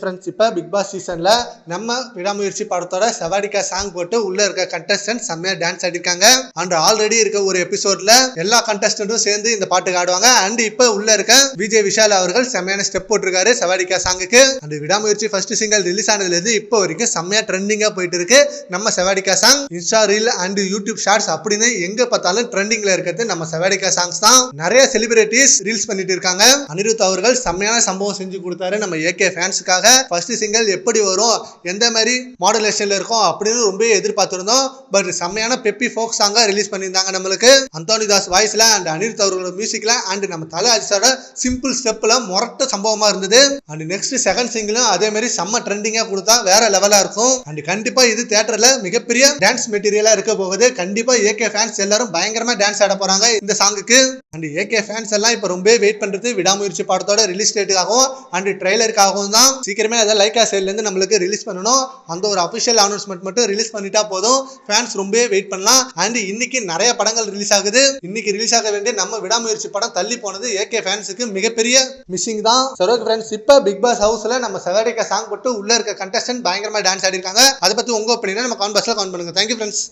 Friends, இப்போ big pass சீசன்ல நம்ம விடாமுயற்சி படத்தோட செவாடிக்கா சாங் போட்டு உள்ள இருக்க கண்டஸ்டன்ட் செம்மையா டான்ஸ் ஆடிருக்காங்க. அண்ட் ஆல்ரெடி இருக்க ஒரு எபிசோட்ல எல்லா கண்டஸ்டன்ட்டும் சேர்ந்து இந்த பாட்டுக்கு ஆடுவாங்க. அண்ட் இப்போ உள்ள இருக்க விஜய் விஷால் அவர்கள் செம்மையான ஸ்டெப் போட்டிருக்காரு செவாடிக்கா சாங்குக்கு. And Vidaamuyarchi first single release ஆனதுல இருந்து இப்போ வரைக்கும் செம்மையா ட்ரெண்டிங்கா போயிட்டு இருக்கு நம்ம செவாடிக்கா song. Insta reel and YouTube shorts அப்படின்னு எங்க பார்த்தாலும் ட்ரெண்டிங்ல இருக்கிறது நம்ம செவாடிக்கா சாங்ஸ் தான். நிறைய செலிபிரிட்டிஸ் ரீல்ஸ் பண்ணிட்டு இருக்காங்க. அனிருத் அவர்கள் செம்மையான சம்பவம் செஞ்சு கொடுத்தாரு நம்ம ஏகே ஃபேன்ஸுக்காக. ஃபர்ஸ்ட் சிங்கிள் எப்படி வரும், எந்த மாதிரி மாடுலேஷன்ல இருக்கும் அப்படின்னு ரொம்ப எதிர்பார்த்திருந்தோம். பட் செம்மையான பெப்பி ஃபோக் சாங்கா ரிலீஸ் பண்ணியிருந்தாங்க நம்மளுக்கு. அந்தோனி தாஸ் வாய்ஸ்ல அண்ட் அனிருத் அவர்களோட மியூசிக்ல அண்ட் நம்ம தல அஜித்தோட சிம்பிள் ஸ்டெப்ல முரட்ட சம்பவமா இருந்தது. அண்ட் நெக்ஸ்ட் செகண்ட் சிங்கிளும் அதே மாதிரி செம்ம ட்ரெண்டிங்கா கொடுத்தா வேற லெவலா இருக்கும். அண்ட் கண்டிப்பா இது தியேட்டர்ல மிகப்பெரிய டான்ஸ் மெட்டீரியலா இருக்க போகுது. கண்டிப்பா ஏகே ஃபேன்ஸ் எல்லாரும் பயங்கரமா டான்ஸ் ஆட போறாங்க இந்த சாங்குக்கு. அண்ட் ஏகே ஃபேன்ஸ் எல்லாம் இப்ப ரொம்ப வெயிட் பண்றது விடாமுயற்சி படத்தோட ரிலீஸ் டேட்டுக்காகவும் அண்ட் ட்ரெய்லருக்காகவும் தான். சீக்கிரமே அதை லைக்கா சைட்ல இருந்து நம்மளுக்கு ரிலீஸ் பண்ணணும். அந்த ஒரு அபிஷியல் அனௌன்ஸ்மெண்ட் மட்டும் ரிலீஸ் பண்ணிட்டா போதும். ஃபேன்ஸ் ரொம்ப வெயிட் பண்ணலாம். அண்ட் இன்னைக்கு நிறைய படங்கள் ரிலீஸ் ஆகுது. இன்னைக்கு ரிலீஸ் ஆக வேண்டிய நம்ம விடாமுயற்சி படம் தள்ளி போனது ஏகே ஃபேன்ஸுக்கு மிகப்பெரிய மிஸ்ஸிங் தான். சரி ஃப்ரெண்ட்ஸ், இப்போ பிக் பாஸ் ஹவுஸ்ல நம்ம செவாடிக்கா சாங் போட்டு உள்ள இருக்க கண்டஸ்டன்ட் பயங்கரமா டான்ஸ் ஆடி இருக்காங்க. அதை பத்தி உங்க ஒப்பீனியனை நம்ம கமெண்ட் பாக்ஸ்ல கமெண்ட் பண்ணுங்க. Thank you friends.